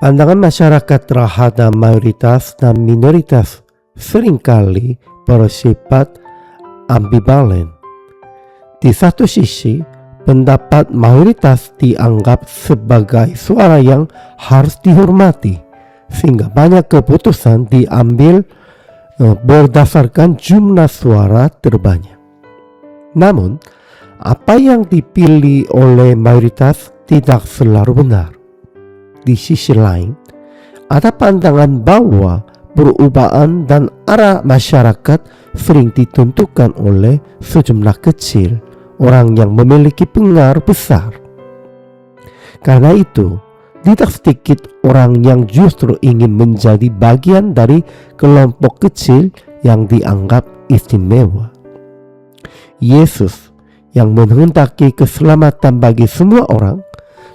Pandangan masyarakat terhadap mayoritas dan minoritas seringkali bersifat ambivalen. Di satu sisi, pendapat mayoritas dianggap sebagai suara yang harus dihormati, sehingga banyak keputusan diambil berdasarkan jumlah suara terbanyak. Namun, apa yang dipilih oleh mayoritas tidak selalu benar. Di sisi lain, ada pandangan bahwa perubahan dan arah masyarakat sering ditentukan oleh sejumlah kecil orang yang memiliki pengaruh besar. Karena itu, tidak sedikit orang yang justru ingin menjadi bagian dari kelompok kecil yang dianggap istimewa. Yesus yang menghendaki keselamatan bagi semua orang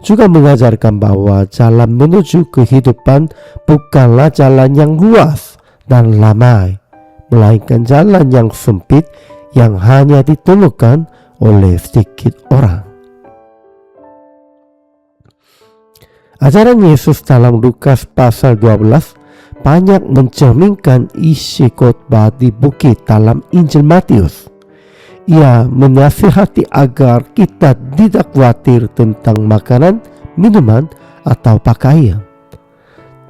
juga mengajarkan bahwa jalan menuju kehidupan bukanlah jalan yang luas dan ramai, melainkan jalan yang sempit yang hanya ditemukan oleh sedikit orang. Ajaran Yesus dalam Lukas pasal 12 banyak mencerminkan isi khotbah di bukit dalam Injil Matius. Ia menasihati agar kita tidak khawatir tentang makanan, minuman, atau pakaian.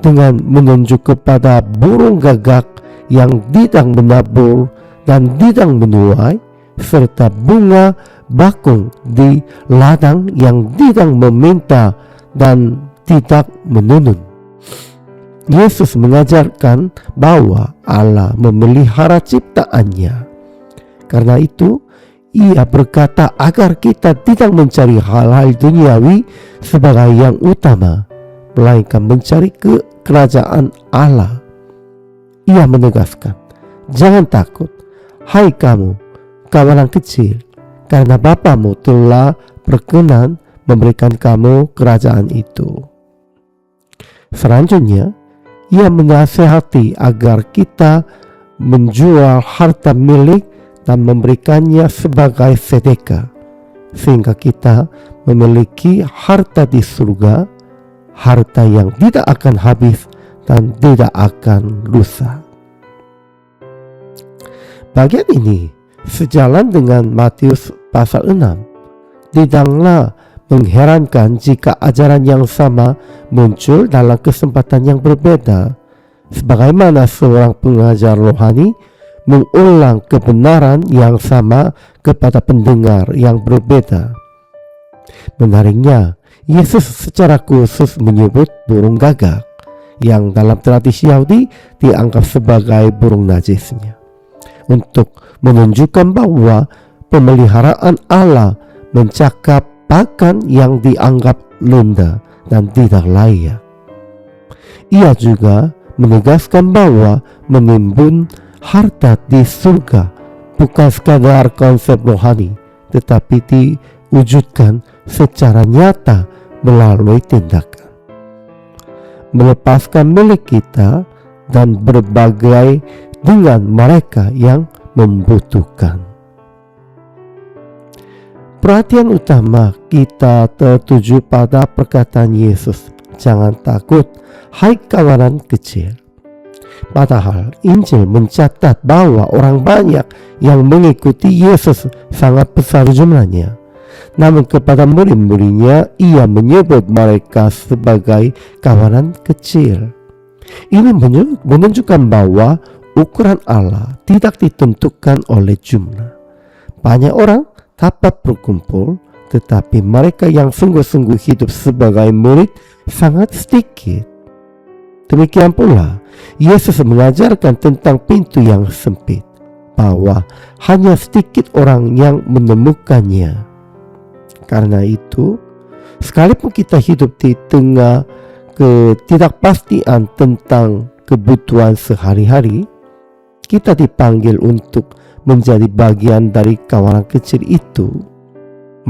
Dengan menunjuk kepada burung gagak yang tidak menabur dan tidak menuai, serta bunga bakung di ladang yang tidak meminta dan tidak menenun. Yesus mengajarkan bahwa Allah memelihara ciptaannya. Karena itu, Ia berkata agar kita tidak mencari hal-hal duniawi sebagai yang utama, melainkan mencari kerajaan Allah. Ia menegaskan, jangan takut, hai kamu, kawanan kecil, karena Bapamu telah berkenan memberikan kamu kerajaan itu. Selanjutnya, Ia menasihati agar kita menjual harta milik dan memberikannya sebagai sedekah, sehingga kita memiliki harta di surga, harta yang tidak akan habis dan tidak akan rusak. Bagian ini sejalan dengan Matius pasal 6. Tidaklah mengherankan jika ajaran yang sama muncul dalam kesempatan yang berbeda, sebagaimana seorang pengajar rohani mengulang kebenaran yang sama kepada pendengar yang berbeda. Menariknya, Yesus secara khusus menyebut burung gagak yang dalam tradisi Yahudi dianggap sebagai burung najisnya, untuk menunjukkan bahwa pemeliharaan Allah mencakup pakan yang dianggap rendah dan tidak layak. Ia juga menegaskan bahwa menimbun harta di surga bukan sekadar konsep rohani, tetapi diwujudkan secara nyata melalui tindakan. Melepaskan milik kita dan berbagai dengan mereka yang membutuhkan. Perhatian utama kita tertuju pada perkataan Yesus, jangan takut, hai kawanan kecil. Padahal Injil mencatat bahwa orang banyak yang mengikuti Yesus sangat besar jumlahnya. Namun kepada murid-muridnya Ia menyebut mereka sebagai kawanan kecil. Ini menunjukkan bahwa ukuran Allah tidak ditentukan oleh jumlah. Banyak orang dapat berkumpul, tetapi mereka yang sungguh-sungguh hidup sebagai murid sangat sedikit. Demikian pula, Yesus mengajarkan tentang pintu yang sempit, bahwa hanya sedikit orang yang menemukannya. Karena itu, sekalipun kita hidup di tengah ketidakpastian tentang kebutuhan sehari-hari, kita dipanggil untuk menjadi bagian dari kawanan kecil itu.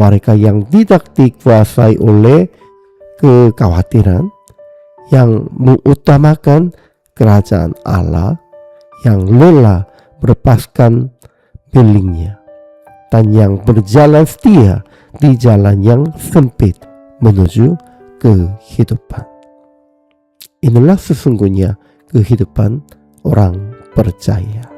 Mereka yang tidak dikuasai oleh kekhawatiran, yang mengutamakan kerajaan Allah, yang lelah melepaskan miliknya, dan yang berjalan setia di jalan yang sempit menuju kehidupan. Inilah sesungguhnya kehidupan orang percaya.